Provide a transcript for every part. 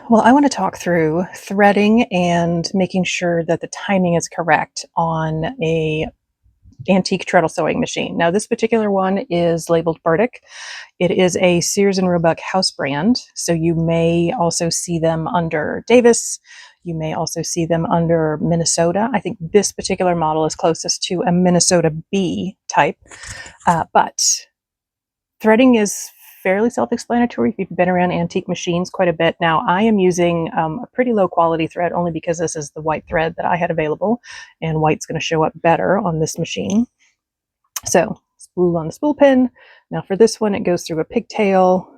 Well, I want to talk through threading and making sure that the timing is correct on a antique treadle sewing machine. Now, this particular one is labeled Burdick. It is a Sears and Roebuck house brand, so you may also see them under Davis. You may also see them under Minnesota. I think this particular model is closest to a Minnesota B type, but threading is fairly self-explanatory if you've been around antique machines quite a bit. Now, I am using a pretty low quality thread only because this is the white thread that I had available, and white's going to show up better on this machine. So, spool on the spool pin. Now for this one, it goes through a pigtail.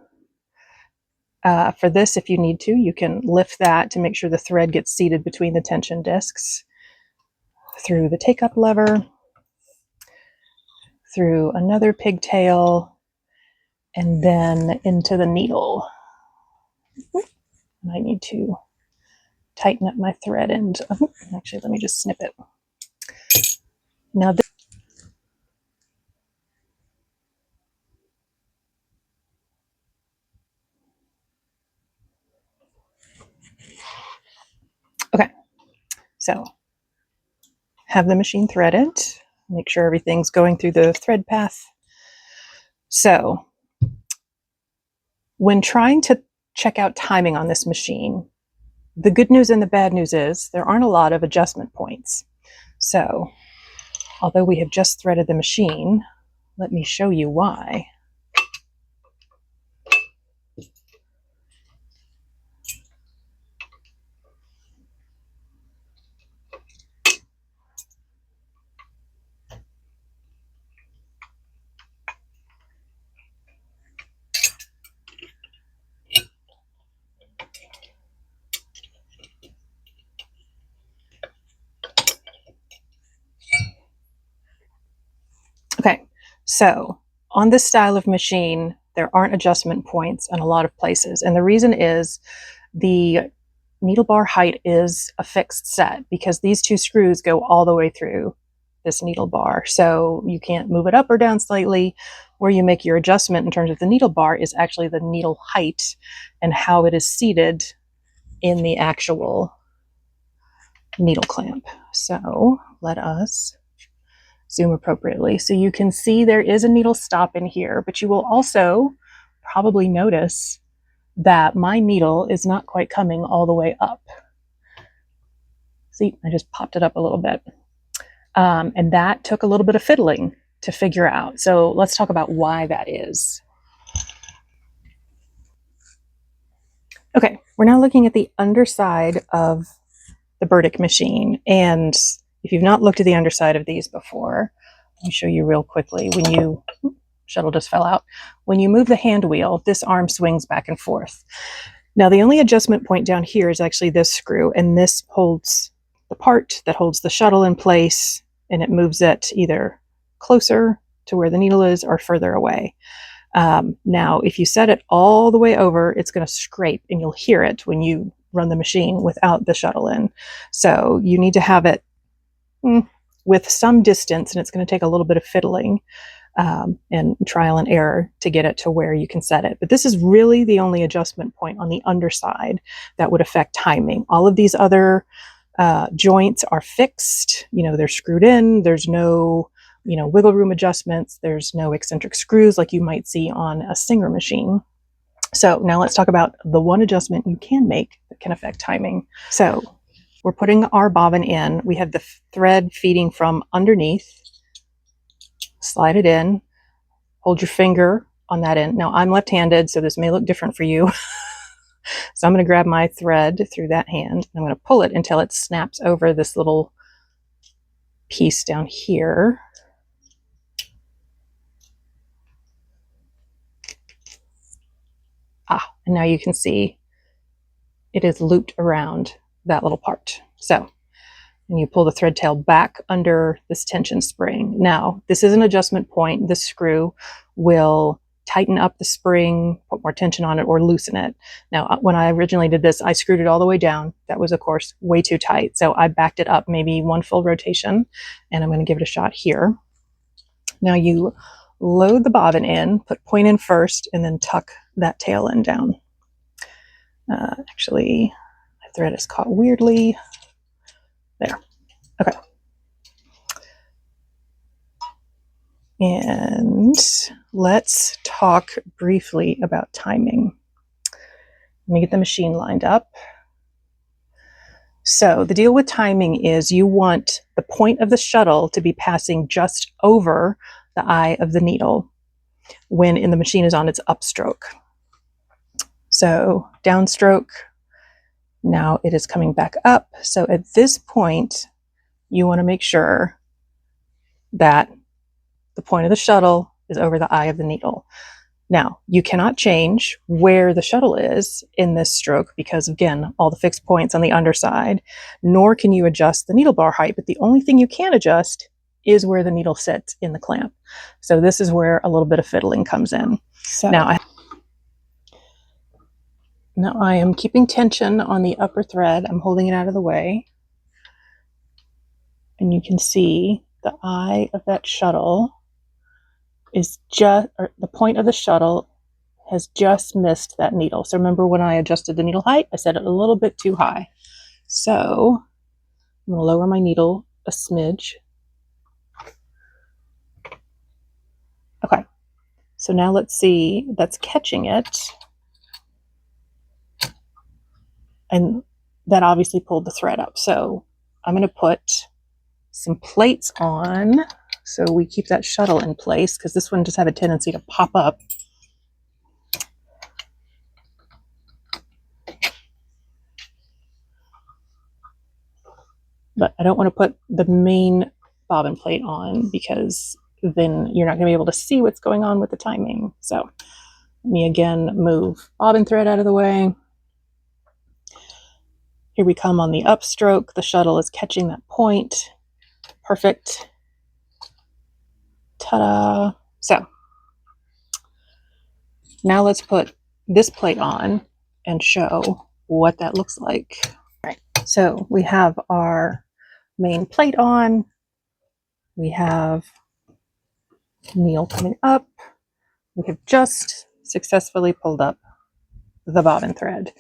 For this, if you need to, you can lift that to make sure the thread gets seated between the tension discs. Through the take-up lever, through another pigtail, and then into the needle. And I need to tighten up my thread end. Actually, let me just snip it. Now this okay, so have the machine threaded, make sure everything's going through the thread path. So when trying to check out timing on this machine, the good news and the bad news is there aren't a lot of adjustment points. So although we have just threaded the machine, let me show you why. Okay, so on this style of machine, there aren't adjustment points in a lot of places. And the reason is the needle bar height is a fixed set because these two screws go all the way through this needle bar. So you can't move it up or down slightly. Where you make your adjustment in terms of the needle bar is actually the needle height and how it is seated in the actual needle clamp. So let us zoom appropriately. So you can see there is a needle stop in here, but you will also probably notice that my needle is not quite coming all the way up. See, I just popped it up a little bit. And that took a little bit of fiddling to figure out. So let's talk about why that is. Okay, we're now looking at the underside of the Burdick machine. And if you've not looked at the underside of these before, let me show you real quickly. When you, shuttle just fell out. When you move the hand wheel, this arm swings back and forth. Now the only adjustment point down here is actually this screw, and this holds the part that holds the shuttle in place, and it moves it either closer to where the needle is or further away. Now, if you set it all the way over, it's going to scrape, and you'll hear it when you run the machine without the shuttle in. So you need to have it with some distance, and it's going to take a little bit of fiddling and trial and error to get it to where you can set it. But this is really the only adjustment point on the underside that would affect timing. All of these other joints are fixed. You know, they're screwed in. There's no, you know, wiggle room adjustments. There's no eccentric screws like you might see on a Singer machine. So now let's talk about the one adjustment you can make that can affect timing. So we're putting our bobbin in. We have the thread feeding from underneath. Slide it in. Hold your finger on that end. Now I'm left-handed, so this may look different for you. So I'm going to grab my thread through that hand. I'm going to pull it until it snaps over this little piece down here. And now you can see it is looped around that little part. So, and you pull the thread tail back under this tension spring. Now, this is an adjustment point. This screw will tighten up the spring, put more tension on it, or loosen it. Now, when I originally did this, I screwed it all the way down. That was, of course, way too tight. So I backed it up maybe one full rotation, and I'm going to give it a shot here. Now you load the bobbin in, put point in first, and then tuck that tail end down. Actually, my thread is caught weirdly. There. Okay. And let's talk briefly about timing. Let me get the machine lined up. So the deal with timing is you want the point of the shuttle to be passing just over the eye of the needle when the machine is on its upstroke. So downstroke, now it is coming back up. So at this point, you want to make sure that the point of the shuttle is over the eye of the needle. Now, you cannot change where the shuttle is in this stroke because, again, all the fixed points on the underside, nor can you adjust the needle bar height, but the only thing you can adjust is where the needle sits in the clamp. So this is where a little bit of fiddling comes in. So now I am keeping tension on the upper thread. I'm holding it out of the way. And you can see the eye of that shuttle is just, or the point of the shuttle has just missed that needle. So remember when I adjusted the needle height, I set it a little bit too high. So I'm going to lower my needle a smidge. Okay, so now let's see, that's catching it. And that obviously pulled the thread up. So I'm going to put some plates on so we keep that shuttle in place, because this one just have a tendency to pop up. But I don't want to put the main bobbin plate on because then you're not going to be able to see what's going on with the timing. So let me again move bobbin thread out of the way. Here we come on the upstroke. The shuttle is catching that point. Perfect. Ta-da. So now let's put this plate on and show what that looks like. All right, so we have our main plate on. We have needle coming up. We have just successfully pulled up the bobbin thread.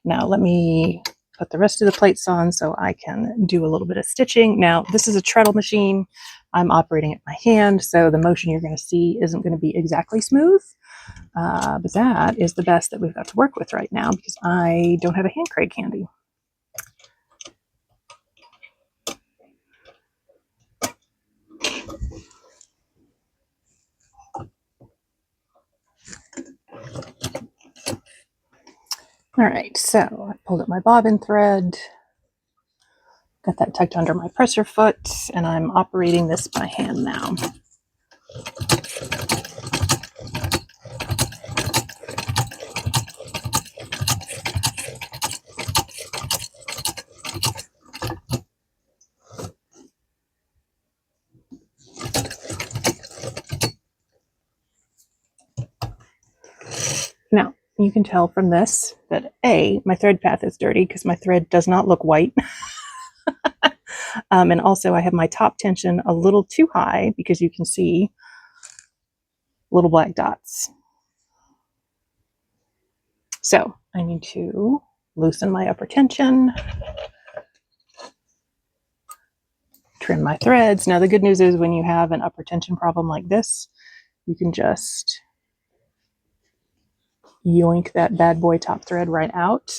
Now let me put the rest of the plates on so I can do a little bit of stitching. Now this is a treadle machine. I'm operating it by hand, so the motion you're going to see isn't going to be exactly smooth, but that is the best that we've got to work with right now because I don't have a hand crank handy. All right, so I pulled up my bobbin thread, got that tucked under my presser foot, and I'm operating this by hand now. Now, you can tell from this that my thread path is dirty because my thread does not look white. And also I have my top tension a little too high because you can see little black dots. So I need to loosen my upper tension, trim my threads. Now the good news is when you have an upper tension problem like this, you can just yoink that bad boy top thread right out.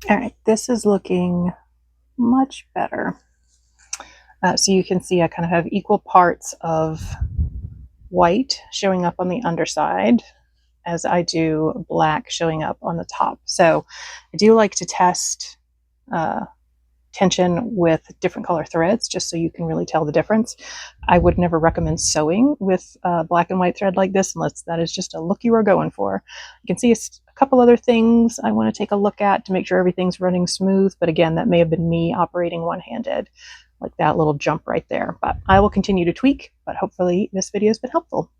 All right, this is looking much better. So you can see I kind of have equal parts of white showing up on the underside as I do black showing up on the top. So I do like to test tension with different color threads just so you can really tell the difference. I would never recommend sewing with black and white thread like this unless that is just a look you are going for. You can see a couple other things I want to take a look at to make sure everything's running smooth. But again, that may have been me operating one-handed, like that little jump right there. But I will continue to tweak, but hopefully this video has been helpful.